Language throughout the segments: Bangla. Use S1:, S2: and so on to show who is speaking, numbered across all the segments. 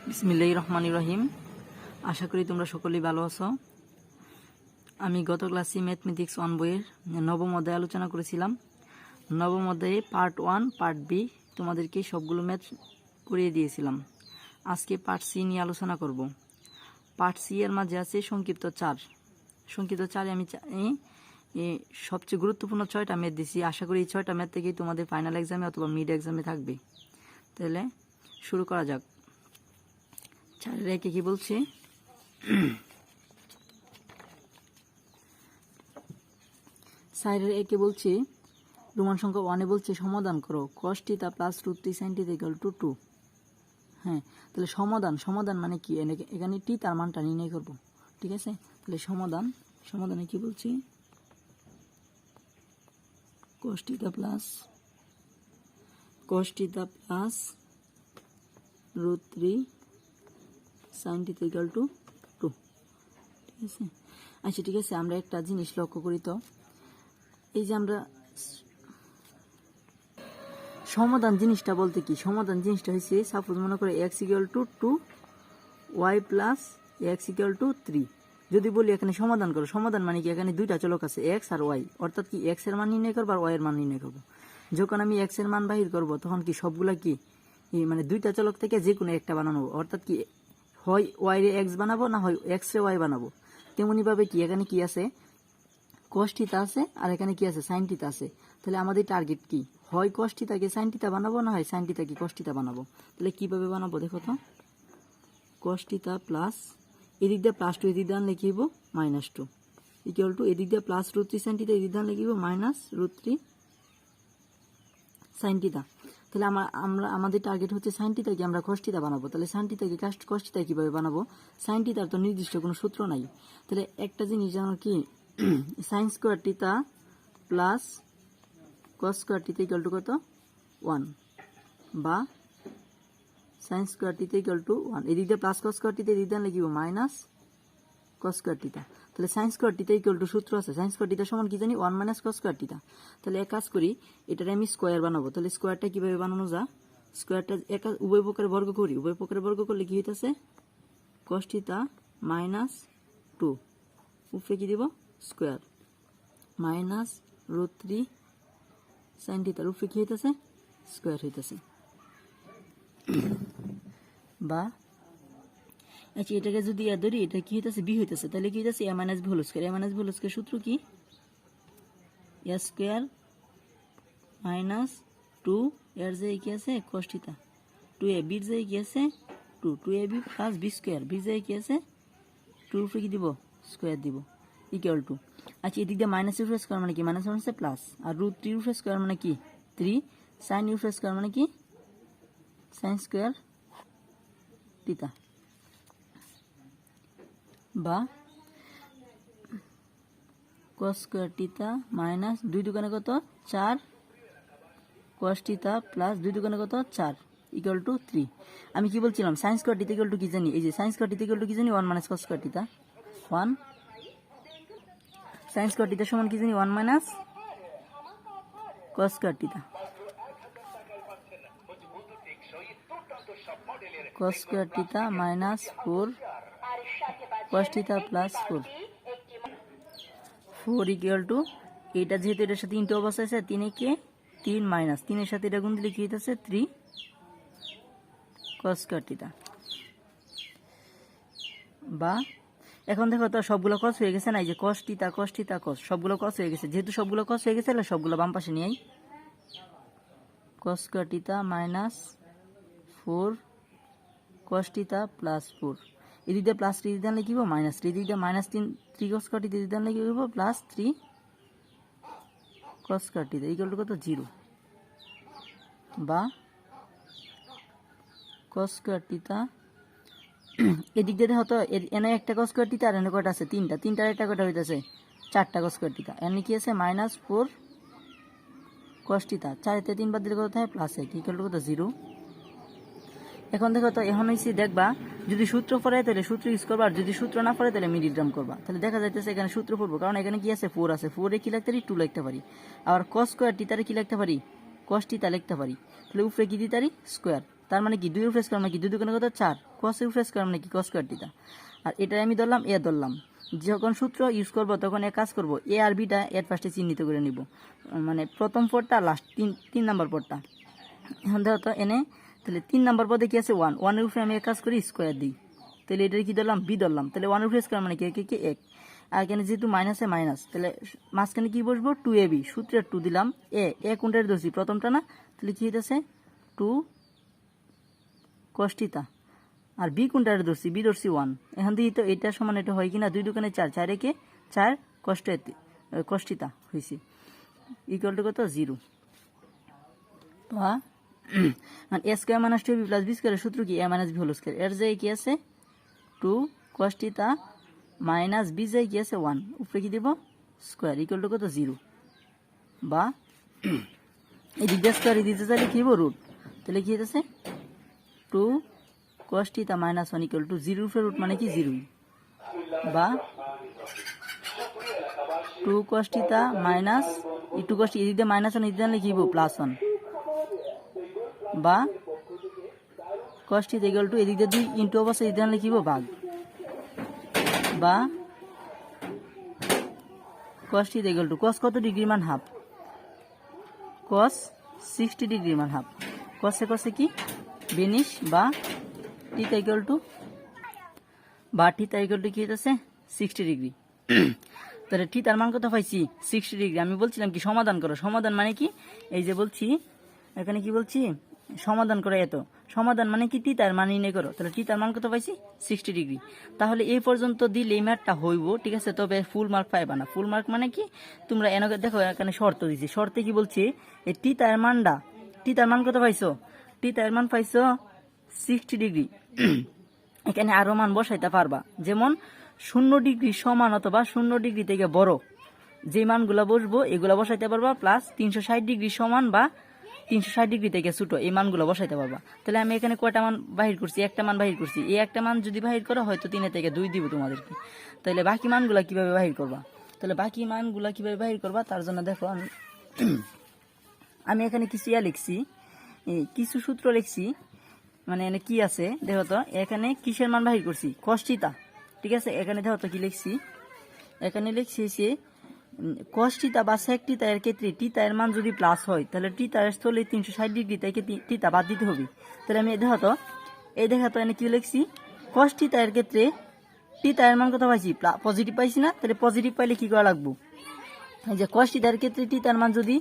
S1: বিসমিল্লাহির রহমানির রহিম। আশা করি তোমরা সকলেই ভালো আছো। আমি গত ক্লাসে ম্যাথমেটিক্স 1 বইয়ের নবম অধ্যায় আলোচনা করেছিলাম। নবম অধ্যায়ে পার্ট 1 পার্ট বি তোমাদেরকে সবগুলো ম্যাথ করিয়ে দিয়েছিলাম। আজকে পার্ট সি নিয়ে আলোচনা করব। পার্ট সি এর মাঝে আছে সংক্ষিপ্ত 4। সংক্ষিপ্ত 4 আমি সবচেয়ে গুরুত্বপূর্ণ 6টা ম্যাথ দিছি। আশা করি এই 6টা ম্যাথ থেকেই তোমাদের ফাইনাল এক্সামে অথবা মিড এক্সামে থাকবে। তাহলে শুরু করা যাক। 4 একে কি বলছে? 4 একে বলছে রোমান সংখ্যা 1 এ বলছে সমাধান করো cos θ প্লাস √3 sin θ = 2। হ্যাঁ, তাহলে সমাধান মানে কি? এখানে টি তার মানটা নির্ণয় করব। ঠিক আছে, তাহলে সমাধানে কি বলছি? cos θ plus √3 sin θ = 2। ঠিক আছে, আচ্ছা ঠিক আছে, আমরা একটা জিনিস লক্ষ্য করি তো, এই যে আমরা সমাধান জিনিসটা বলতে কি? সমাধান জিনিসটা হচ্ছে সাপোজ মনে করে x = 2 y প্লাস x = 3। যদি বলি এখানে সমাধান করো, সমাধান মানে কি? এখানে দুইটা চলক আছে x আর y, অর্থাৎ কি x এর মান নির্ণয় করব আর y এর মান নির্ণয় করব। যখন আমি x এর মান বাহির করব তখন কি সবগুলা কি মানে দুইটা চলক থেকে যে কোনো একটা বানানো, অর্থাৎ কি হয় y রে x বানাবো না হয় x রে y বানাবো। তেমনি ভাবে কি এখানে কি আছে? cos θ আছে আর এখানে কি আছে? sin θ আছে। তাহলে আমাদের টার্গেট কি? হয় cos θ কে sin θ বানাবো না হয় sin θ কে cos θ বানাবো। তাহলে কিভাবে বানাবো দেখো তো। cos θ প্লাস এদিক দিয়ে +2 এদিক দিয়ে আনলে কি হইব? -2 ইকুয়াল টু এদিক দিয়ে প্লাস √3 sin θ এদিক দিয়ে আনলে কি হইব? -√3 sin θ। তাহলে আমাদের টার্গেট হচ্ছে sin θ কে আমরা cos θ বানাবো। তাহলে sin θ কে cos θ কিভাবে বানাবো? sin θ তো নির্দিষ্ট কোনো সূত্র নাই। তাহলে একটা জিনিস জানো কি, sin square θ plus cos square θ equal to কত? 1 বা sin স্কয়ার θ ইকুয়াল টু 1। এদিক দিয়ে প্লাস cos স্কয়ার θ এদিক দিয়ে আনলে কি হবে? Minus cos square θ। তাহলে sin স্কয়ার θ ইকুয়াল টু সূত্র আছে, sin স্কয়ার θ সমান কি জানি? 1 - cos স্কয়ার θ। তাহলে এক কাজ করি, এটারে আমি স্কয়ার বানাবো। তাহলে স্কয়ারটা কিভাবে বানানো যায়? স্কয়ারটা উভয় পক্ষের বর্গ করি, উভয় পক্ষের বর্গ করলে কি হইতাছে? cos θ -2 উপরে কি দিব? স্কয়ার -√3 sin θ উপরে কি হইতাছে? স্কয়ার হইতাছে। বা আচ্ছা এটাকে যদি ধরি, এটা কি হইতাছে? বি হইতাছে। তাহলে কি হইতাছে? a - b whole square. a - b whole square সূত্র কি? a স্কয়ার -2 এর জায়গায় কি আছে? cos θ 2ab এর জায়গায় কি আছে? 2ab plus b square, b এর জায়গায় কি আছে? 2 উপরে কি দিব? স্কয়ার দিব ইকুয়াল টু। আচ্ছা এদিক দিয়ে মাইনাস ইউর স্কয়ার মানে কি? মাইনাস হচ্ছে প্লাস, আর √3 ইউর স্কয়ার মানে কি? 3 sin ইউর স্কয়ার মানে কি? sin square θ। বা cos স্কয়ার θ মাইনাস 2 দুগুণে কত? 4 cos θ প্লাস 2 দুগুণে কত? 4 ইকুয়াল টু 3। আমি কি বলছিলাম? sin স্কয়ার θ ইকুয়াল টু কি জানি? এই যে sin স্কয়ার θ ইকুয়াল টু কি জানি? 1 - cos স্কয়ার θ। 1 sin স্কয়ার θ সমান কি জানি? 1 - cos square θ। cos square θ -4 cos θ plus 4 equal to, এটা যেহেতু এটার সাথে ইনটু অবস্থা আছে, 3 কে 3 মাইনাস 3 এর সাথে এটা গুণ দিলে কি হইতাছে? 3 cos স্কয়ার θ। বা এখন দেখো তো সবগুলো cos হয়ে গেছে না? এই যে cos θ cos সবগুলো cos হয়ে গেছে। যেহেতু সবগুলো cos হয়ে গেছে, তাহলে সবগুলো বাম পাশে নিয়ে আই। cos স্কয়ার θ -4 cos θ প্লাস 4 এদিক দিয়ে প্লাস 3 দিতে আনলে কি হবে? মাইনাস 3 এদিক দিয়ে -3 cos স্কয়ার θ দিতে আনলে কি হবে? Plus 3 cos square θ equal to কত? 0। বা cos স্কয়ার θ এদিক দিয়ে দেখো তো, এনে একটা cos স্কয়ার θ আর এনে কয়টা আছে? 3টার একটা কয়টা হইতাছে? 4টা cos স্কয়ার θ। এনে কি আছে? -4 cos θ। 4 তে 3 বাদ দিলে কত থাকে? +1 ইকুয়াল টু কত? 0। এখন দেখো তো, এখন হইছে দেখবা যদি সূত্র পড়ে তাহলে সূত্র ইউজ করবা, আর যদি সূত্র না পড়ে তাহলে মিডিগ্রাম করবা। তাহলে দেখা যাইতেছে এখানে সূত্র পড়বো, কারণ এখানে কি আছে? 4 আছে। 4 এ কি লিখতে পারি? 2 লিখতে পারি। আবার cos স্কয়ার θ কি লিখতে পারি? cos θ লিখতে পারি। তাহলে উপরে কি দিতে পারি? স্কয়ার। তার মানে কি 2 উপরে স্কয়ার মানে কি 2 দুগুণে কত 4, cos উপরে স্কয়ার মানে কি cos স্কয়ার থিটা। আর এটা আমি ধরলাম এ ধরলাম, যখন সূত্র ইউজ করব তখন এক কাজ করব, এ আর বিটা এর ফার্স্টে চিহ্নিত করে নিব, মানে প্রথম পদটা লাস্ট 3 নাম্বার পদটা। এখন দেখো তো এনে তাহলে 3 নাম্বার পদে কি আছে 1, 1 এর উপরে আমি এক কাজ করি স্কয়ার দিই, তাহলে এটা কি ধরলাম বি ধরলাম, তাহলে 1 এর উপরে স্কয়ার মানে কি 1, আর এখানে যেহেতু মাইনাসে মাইনাস, তাহলে মাঝখানে কি বসবো 2ab, সূত্রের 2 দিলাম, এ কোনটার ধরছি প্রথমটা না, তাহলে কি হইতেছে 2 cos থিটা, আর বি কোনটার ধরছি বি ধরছি 1, এখন দিই তো এটা সমান এটা হয় কিনা, 2 দুগুণে 4, 4 একে 4 cos থিটা হয়েছে, ইকুয়াল টু কত 0। বা a square minus 2ab plus b স্কয়ারের সূত্র কি, a minus B whole square, এর জায়গায় কি আছে 2 cos থিটা মাইনাস বি জায়গায় কি আছে 1, উপরে কি দিব স্কয়ার, ইকুয়াল টু কত 0। বা এদিক দিয়ে স্কয়ার দিতে চাইলে কি হবো রুট, তাহলে কি হইতেছে 2 cos theta minus 1 equal to 0 উপরে রুট মানে কি 0, বা 2 cos থিটা মাইনাস 2 cos এদিক দিয়ে মাইনাস 1 এদিক দিয়ে কি হবো প্লাস 1, বা cos থিটা ইকুয়াল টু এদিক দিয়ে 2 ইনটু অবস্থা এদিক দিয়ে কি হবো ভাগ, বা cos theta equal to cos কত ডিগ্রি মান হাফ, cos 60 ডিগ্রি মান হাফ, cos এ কি 20, বা থিটা ইকুয়াল টু কি হইতাছে 60 ডিগ্রি। তাহলে থিটার মান কত পাইছি 60 ডিগ্রি। আমি বলছিলাম কি সমাধান করো, সমাধান মানে কি, এই যে বলছি এখানে কি বলছি সমাধান করো, এত সমাধান মানে কি থিটার মান নির্ণয় করো, তাহলে থিটার মান কত পাইছি 60 ডিগ্রি। তাহলে এই পর্যন্ত দিলে এই ম্যাথটা হইব, ঠিক আছে, তবে ফুল মার্ক পাইবা না। ফুল মার্ক মানে কি, তোমরা এনকে দেখো এখানে শর্ত দিছি, শর্তে কি বলছি এই থিটার মান কত পাইছো, থিটার মান পাইছো 60 ডিগ্রি। এখানে আরো মান বসাইতে পারবা, যেমন 0 ডিগ্রি সমান অথবা 0 ডিগ্রি থেকে বড় যে মানগুলা বসবো এগুলা বসাইতে পারবা, প্লাস 360 ডিগ্রি সমান বা 360 ডিগ্রি থেকে ছোট এই মানগুলো বসাইতে পারবা। তাহলে আমি এখানে কয়টা মান বাহির করছি, একটা মান বাহির করছি, এই একটা মান যদি বাহির করো হয়তো 3 থেকে 2 দিব তোমাদেরকে। তাহলে বাকি মানগুলা কিভাবে বাহির করবা, তার জন্য দেখো আমি এখানে কিছু লিখছি, কিছু সূত্র লিখছি, মানে এখানে কি আছে দেখো তো, এখানে কিসের মান বাহির করছি cos থিটা, ঠিক আছে। এখানে দেখো তো কি লিখছি, এখানে লিখছি সে cos থিটা বা sec থিটা এর ক্ষেত্রে থিটা এর মান যদি প্লাস হয় তাহলে থিটা এর স্থলে 360 ডিগ্রি থেকে থিটা বাদ দিতে হবে। তাহলে আমি দেখো তো এখানে কি লিখছি, cos থিটা এর ক্ষেত্রে থিটা এর মান কত পাইছি পজিটিভ পাইছি না, তাহলে পজিটিভ পাইলে কি করা লাগবে, এই যে cos থিটা এর ক্ষেত্রে থিটা এর মান যদি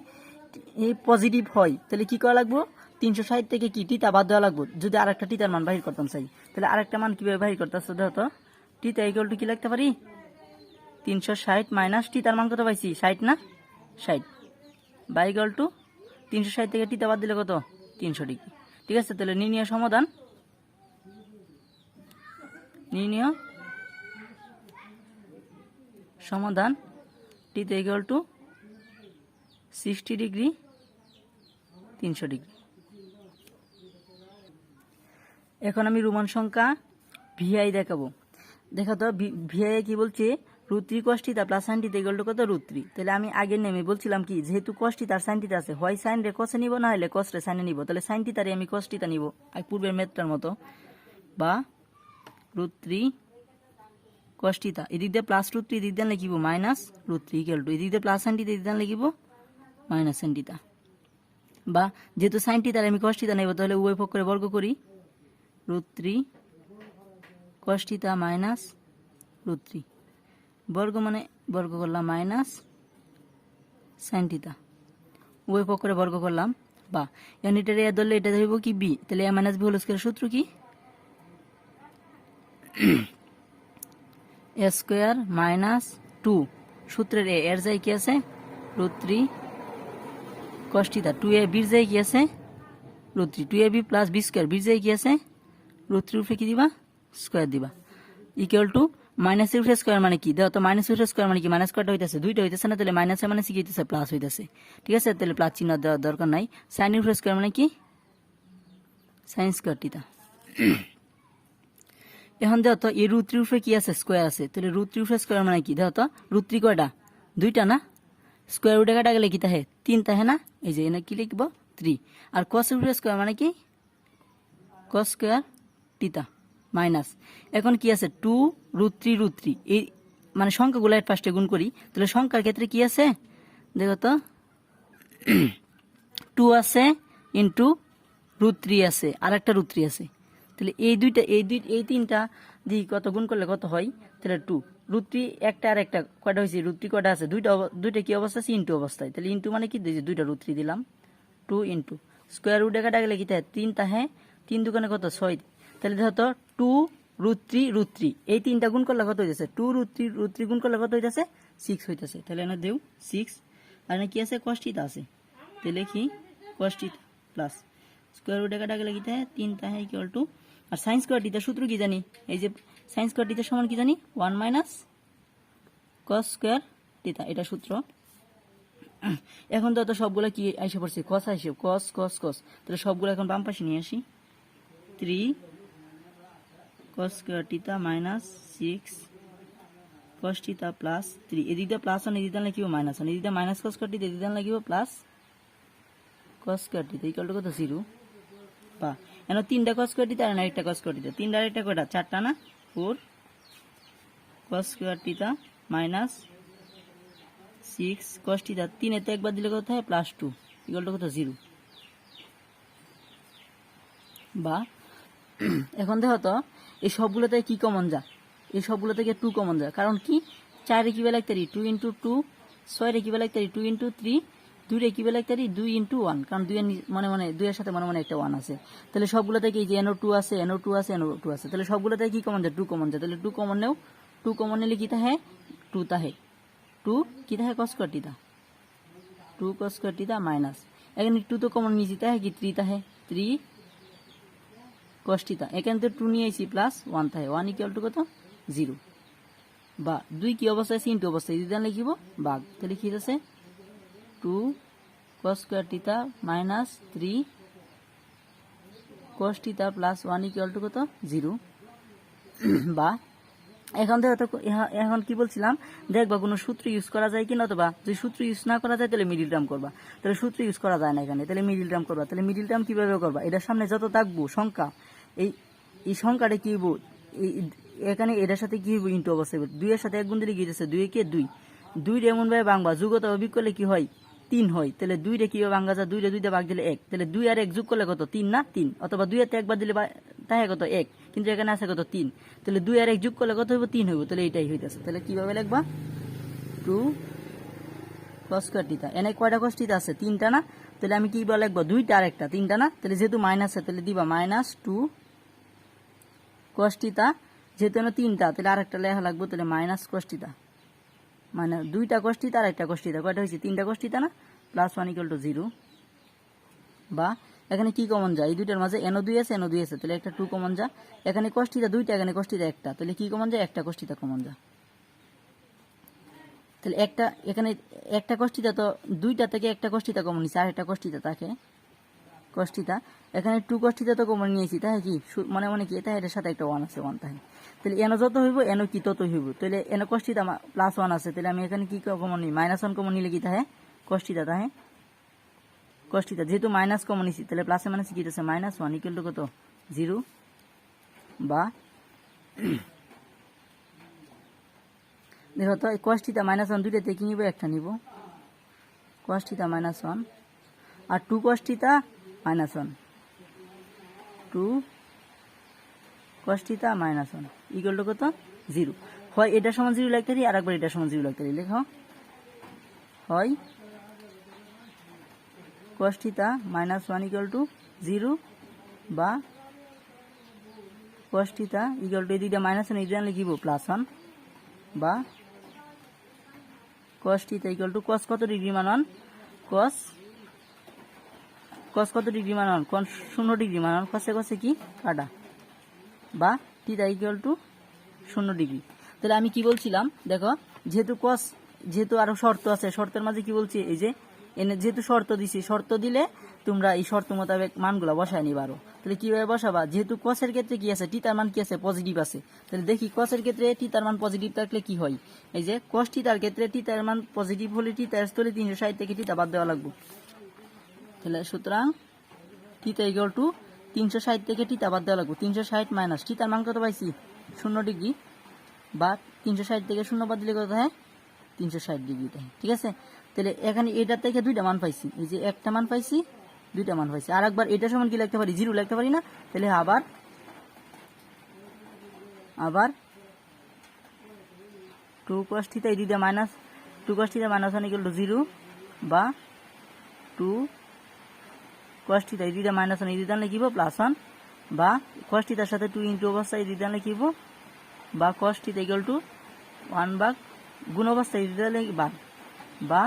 S1: এই পজিটিভ হয় তাহলে কি করা লাগবে, 360 থেকে কি থিটা বাদ দেওয়া লাগবে। যদি আরেকটা থিটার মান বাহির করতাম চাই, তাহলে আরেকটা মান কিভাবে বাহির করতেছ, দেখো তো থিটা ইকুয়াল টু কি লিখতে পারি 360 মাইনাস থিটার মান কত পাইছি 60 না, 60 বা ইকুয়াল টু 360 থেকে থিটা বাদ দিলে কত 300 ডিগ্রি, ঠিক আছে। তাহলে নির্ণয় সমাধান theta equal to 60 degree 300 degree. এখন আমি রোমান সংখ্যা ভিআই দেখাবো। দেখো তো ভিআই কি বলছে, √3 cos theta plus sin theta equal to কত √3। তাহলে আমি আগের নেমে বলছিলাম কি, যেহেতু cos থিটা আর sin থিটা আছে, হয় sin রে cos এ নিব, না হলে cos রে sin এ নিব। তাহলে sin থিটা রে আমি cos থিটা নিব পূর্বের মেথডটার মতো, বা √3 cos থিটা এদিক দিয়ে প্লাস √3 এদিক দিয়ে লিখিব মাইনাস √3 ইকুয়াল টু এদিক দিয়ে প্লাস sin থিটা এদিক দিয়ে লিখিব মাইনাস sin থিটা। বা যেহেতু sin থিটা আমি cos থিটা নেব, তাহলে উভয় পক্ষে বর্গ করি, √3 cos থিটা মাইনাস √3 বর্গ মানে বর্গ করলাম মাইনাস sin থিটা, উভয় পক্ষে বর্গ করলাম। বা এটা এ ধরলে এটা ধরব কি বি, তাহলে a minus B whole square সূত্র কি a স্কয়ার মাইনাস 2, সূত্রের এর জায়গায় কি আছে √3 cos থিটা, 2ab এর জায়গায় কি আছে √3, 2ab plus B square, B জায়গায় কি আছে √3 উপরে কি দিবা স্কয়ার দিবা, ইকুয়াল টু মাইনাস এর স্কয়ার মানে কি, দেখো তো মাইনাস এর স্কয়ার মানে কি, মাইনাস কয়টা হইতাছে দুইটা হইতাছে না, তাহলে মাইনাস এর মানে কি হইতাছে প্লাস হইতাছে, ঠিক আছে। তাহলে প্লাস চিহ্ন দেওয়ার দরকার নাই। sin এর স্কয়ার মানে কি sin স্কয়ার থিটা। এখন দেখো তো এই √3 উপরে কি আছে স্কয়ার আছে, তাহলে √3 উপরে স্কয়ার মানে কি, দেখো তো √3 কয়টা দুইটা না, স্কয়ার রুটে কাটা গেলে কি থাকে 3 থাকে না, এই যে এখানে কি লিখবো 3। আর cos এর স্কয়ার মানে কি কস স্কোয়ার টিতা মাইনাস এখন কি আছে 2√3 এই মানে সংখ্যাগুলো এর ফার্স্টে গুণ করি, তাহলে সংখ্যার ক্ষেত্রে কি আছে দেখো তো 2 আছে ইন্টু √3 আছে আর একটা √3 আছে, তাহলে এই তিনটা দিয়ে কত গুণ করলে কত হয়, তাহলে 2√3 একটা আর একটা কয়টা হয়েছে √3 কয়টা আছে দুইটা কি অবস্থা আছে ইন্টু অবস্থায়, তাহলে ইন্টু মানে কি দিয়েছে দুইটা √3 দিলাম 2 ইন্টু স্কোয়ার রুটে কাটা গেলে কি থাকে 3 তাহে 3 দুগুণে কত 6, তাহলে দেখো তো 2√3 এই তিনটা গুণ করলে কত হইতেছে 2√3 গুণ করলে কত হইতেছে 6 হইতেছে, তাহলে এনে দেও 6 আর এনে কি আছে cos θ আছে, তাহলে কি cos θ প্লাস স্কোয়ার রুটে কাটা গেলে কি থাকে 3 তাহে ইকুয়াল টু আর sin স্কোয়ার θ সূত্র কি জানি, এই যে sin স্কোয়ার θ সমান কি জানি 1 মাইনাস cos স্কোয়ার θ, এটা সূত্র। এখন তো সবগুলো কি আইসা পড়ছে cos আইসে cos cos cos, তাহলে সবগুলো এখন বাম পাশে নিয়ে আসি 3 cos square θ minus 6 cos θ plus 3 এদিক দিয়ে প্লাস 1 এদিক দিয়ে লিখিব মাইনাস 1 এদিক দিয়ে মাইনাস cos স্কোয়ার θ এদিক দিয়ে লিখিব plus cos square θ equal to কত 0 বা এনো তিনটা cos স্কোয়ার θ আর একটা cos স্কোয়ার θ, তিনটা একটা কয়টা চারটা না 4 cos স্কোয়ার θ মাইনাস 6 cos θ 3 এতে একবার দিলে কত হয় প্লাস 2 ইকুয়াল টু কত 0 বা এখন দেখো তো এই সবগুলো থেকে কি কমন যা, এই সবগুলো থেকে 2 কমন যা, কারণ কি 4 এর কি বেলা লিখতে পারি 2 ইন্টু 2, 6 এর কি বেলা লিখতে পারি 2 ইন্টু 3, 2 এর কি বেলা লিখতে পারি 2 ইন্টু 1, কারণ 2 এর মনে 2 এর সাথে মনে একটা 1 আছে, তাহলে সবগুলো থেকে এই যে NO2 আছে NO2 আছে NO2 আছে, তাহলে সবগুলো থেকে কি কমন যায় 2 কমন যায়, তাহলে 2 কমন নেও 2 কমন নিলে কি থাকে 2 তাহে 2 কি থাকে cos square θ 2 cos square θ minus এখানে 2 তো কমন নিয়েছি তাহে কি 3 তাহে 3 cos θ, এখানে তো 2 নিয়ে আইছি প্লাস 1 তাহে 1 ইকুয়াল টু কত 0 বা 2 কি অবস্থায় আছে ইনটু অবস্থায় যদি লিখিব ভাগ, তাহলে কি আছে 2 cos square θ minus 3 cos θ plus 1 equal to কত 0 বা এখন দেখো তো এখন কি বলছিলাম দেখবা কোনো সূত্র ইউজ করা যায় কিনা, অথবা যদি সূত্র ইউজ না করা যায় তাহলে মিডিল টার্ম করবা, তাহলে সূত্র ইউজ করা যায় না এখানে, তাহলে মিডিল টার্ম করবা, তাহলে মিডিল টার্ম কিভাবে করবা এটার সামনে যত থাকবো সংখ্যা এই সংখ্যাটা কি হইব এখানে এটার সাথে কি হইব ইনটু অবস্থায় 2 এর সাথে এক গুণ দিলে কি হইছে 2 কে 2 রে এমন ভাবে ভাঙবা যুগত অভিযোগ করলে কি হয় 3 হয়, তাহলে 2 রে কিভাবে ভাঙা যায় 2 রে 2 দিয়ে ভাগ দিলে 1, তাহলে 2 আর 1 যোগ করলে কত 3 না 3, অথবা 2 এর একবার দিলে তাই কত 1, কিন্তু এখানে আছে কত 3, তাহলে 2 আর 1 যোগ করলে কত হইব 3 হইব, তাহলে এটাই হইতাছে, তাহলে কিভাবে লিখবা 2 cos স্কয়ার θ এনে কয়টা cos θ আছে 3টা না, তাহলে আমি কি বলে লিখব 2টা আর একটা 3টা না, তাহলে যেহেতু মাইনাস আছে তাহলে দিবা মাইনাস 2 cos θ, যেহেতু এনে 3টা তাহলে আরেকটা লেখা লাগবে, তাহলে মাইনাস cos θ মানে 2টা cos θ আর একটা cos θ কয়টা হইছে 3টা cos θ না প্লাস 1 ইকুয়াল টু 0 বা এখানে কি কমন যায় এই দুইটার মাঝে NO2 আছে NO2 আছে, তাহলে একটা 2 কমন যা, এখানে cos θ দুইটা এখানে cos θ একটা, তাহলে কি কমন যায় একটা cos θ কমন যা, তাহলে একটা এখানে একটা cos θ তো দুইটা থেকে একটা cos θ কমন নিছে আর একটা cos θ থাকে cos θ, এখানে 2 cos θ তো কমন নিয়েছি তাই কি মনে কি এটা এর সাথে একটা 1 আছে 1 তাই, তাহলে NO যত হইব NO কি তত হইব, তাহলে NO cos θ প্লাস 1 আছে, তাহলে আমি এখানে কি কমন নিই মাইনাস 1 কমন নিলে কি থাকে cos θ তাই cos θ, যেহেতু মাইনাস কমন নিছি তাহলে প্লাসে মাইনাসে কি আছে মাইনাস 1 ইকুয়াল টু কত 0 বা দেখো তো cos θ মাইনাস 1 দুইটাতে কি নিব একটা নিব cos θ মাইনাস 1 আর 2 cos θ minus 1 2 cos θ minus 1 equal to কত 0, হয় এটা সমান 0 লিখতে পারি আর একবার এটা সমান 0 লিখতে পারি, লেখো হয় cos θ মাইনাস 1 ইকুয়াল টু 0 বা cos θ ইকুয়াল টু এই দুইটা মাইনাস 1 এই লিখিব প্লাস 1 বা cos θ ইকুয়াল টু cos কত ডিগ্রি মান 1 cos কত ডিগ্রি মান 1 কোন 0 ডিগ্রি মান 1 cos কি কাটা বা θ ইকুয়াল টু 0 ডিগ্রি, তাহলে আমি কি বলছিলাম দেখো যেহেতু আরো শর্ত আছে, শর্তের মাঝে কি বলছি এই যে এনে যেহেতু শর্ত দিছি শর্ত দিলে তোমরা এই শর্ত মোতাবেক মানগুলো বসায় নিবা, তাহলে কিভাবে বসাবা যেহেতু cos এর ক্ষেত্রে কি আছে θ তার মান কি আছে পজিটিভ আছে, তাহলে দেখি cos এর ক্ষেত্রে θ তার মান পজিটিভ থাকলে কি হয়, এই যে cos θ তার ক্ষেত্রে θ তার মান পজিটিভ হলে θ এর স্থলে 360 থেকে θ বাদ দেওয়া লাগবে, তাহলে সুতরাং θ ইকুয়াল টু 360 থেকে টিতা বাদ দেওয়া লাগবে। 360 মাইনাস টিতার মান কত পাইছি 0 ডিগ্রি, বা 360 থেকে 0 বাদ দিলে কত হয় 360 ডিগ্রি। ঠিক আছে, তাহলে এখানে এটা থেকে দুইটা মান পাইছি, এই যে একটা মান পাইছি, দুইটা মান পাইছি। আর একবার এটা সমান কি লিখতে পারি 0 লিখতে পারি না, তাহলে আবার 2 cos θ এই দুইটা minus 2 cos θ minus 1 equal to 0, বা 2 cos θ এই দুইটা মাইনাস 1 এই দুইটা লিখিব +1, বা cos θ এর সাথে 2 ইনটু অবস্থা এই দুইটা লিখিব, বা cos θ ইকুয়াল টু 1 ভাগ গুণ অবস্থা এই দুইটা লিখিব, বা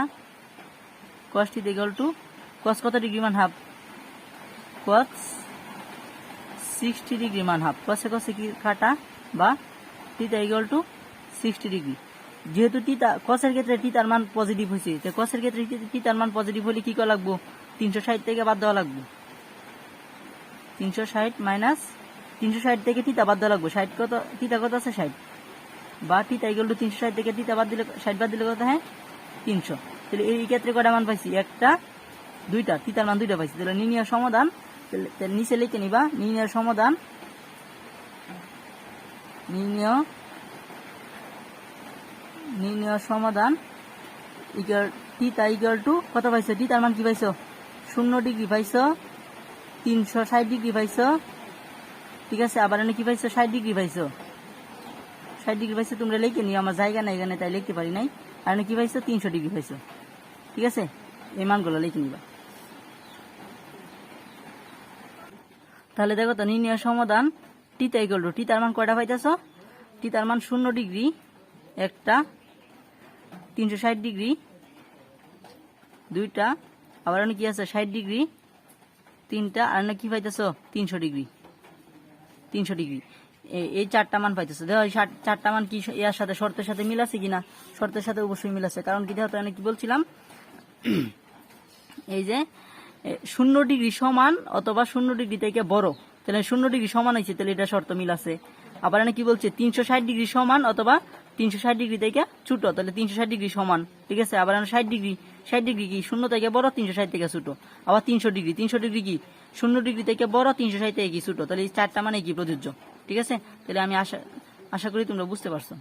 S1: cos θ ইকুয়াল টু cos কত ডিগ্রি মান হাফ, cos 60 ডিগ্রি মান হাফ, cos এ কি কাটা, বা θ ইকুয়াল টু 60 ডিগ্রি। যেহেতু cos এর ক্ষেত্রে θ মান পজিটিভ হয়েছে, তো cos এর ক্ষেত্রে θ মান পজিটিভ হলে কি করা লাগবে 360 থেকে বাদ দেওয়া লাগবে, 360 মাইনাস 360 থেকে θ বাদ দেওয়া লাগবে, 60 কত θ কত আছে 60, বা θ ইকুয়াল টু 360 থেকে θ বাদ দিলে 60 বাদ দিলে কত হয় 300। তাহলে এই ক্ষেত্রে কয়টা মান পাইছি, একটা দুইটা, θ মান দুইটা পাইছি। তাহলে নির্ণয় সমাধান, তাহলে নিচে লিখে নিবা নির্ণয় সমাধান, নির্ণয় সমাধান ইকুয়াল θ ইকুয়াল টু কত পাইছো, θ মান কি পাইছো 0 ডিগ্রি পাইছো, 360 ডিগ্রি পাইছো। ঠিক আছে, আবার এনে কি পাইছো 60 ডিগ্রি পাইছো, 60 ডিগ্রি পাইছো, তোমরা লিখে নিও, আমার জায়গা নাই এখানে তাই লিখতে পারি নাই। আর এনে কি পাইছো 300 ডিগ্রি পাইছো। ঠিক আছে, এই মানগুলো লিখে নিবা। তাহলে দেখো তো নির্ণয় সমাধান θ ইকুয়াল টু θ মান কয়টা পাইতেছো, θ মান 0 ডিগ্রি একটা, 360 ডিগ্রি দুইটা, আবার কি আছে 60 ডিগ্রি তিনটা, আর কি পাইতেছো 300 ডিগ্রি, 300 ডিগ্রি। এই চারটা মান পাইতেছো। দেখো এই চারটা মান কি এর সাথে শর্তের সাথে মিল আছে কিনা, শর্তের সাথে অবশ্যই মিল আছে। কারণ কি দেখো আমি কি বলছিলাম, এই যে 0 ডিগ্রি সমান অথবা 0 ডিগ্রি থেকে বড়, তাহলে 0 ডিগ্রি সমান হয়েছে, তাহলে এটা শর্ত মিল আছে। আবার এখানে কি বলছে 360 ডিগ্রি সমান অথবা 360 ডিগ্রি থেকে ছোট, তাহলে 360 ডিগ্রি সমান। ঠিক আছে, আবার 60 ডিগ্রি কি 0 থেকে বড়, 360 থেকে ছোট। আবার 300 ডিগ্রি কি 0 ডিগ্রি থেকে বড়, 360 থেকে কি ছোট। তাহলে এই চারটা মানে কি প্রযোজ্য। ঠিক আছে, তাহলে আমি আশা করি তোমরা বুঝতে পারছো।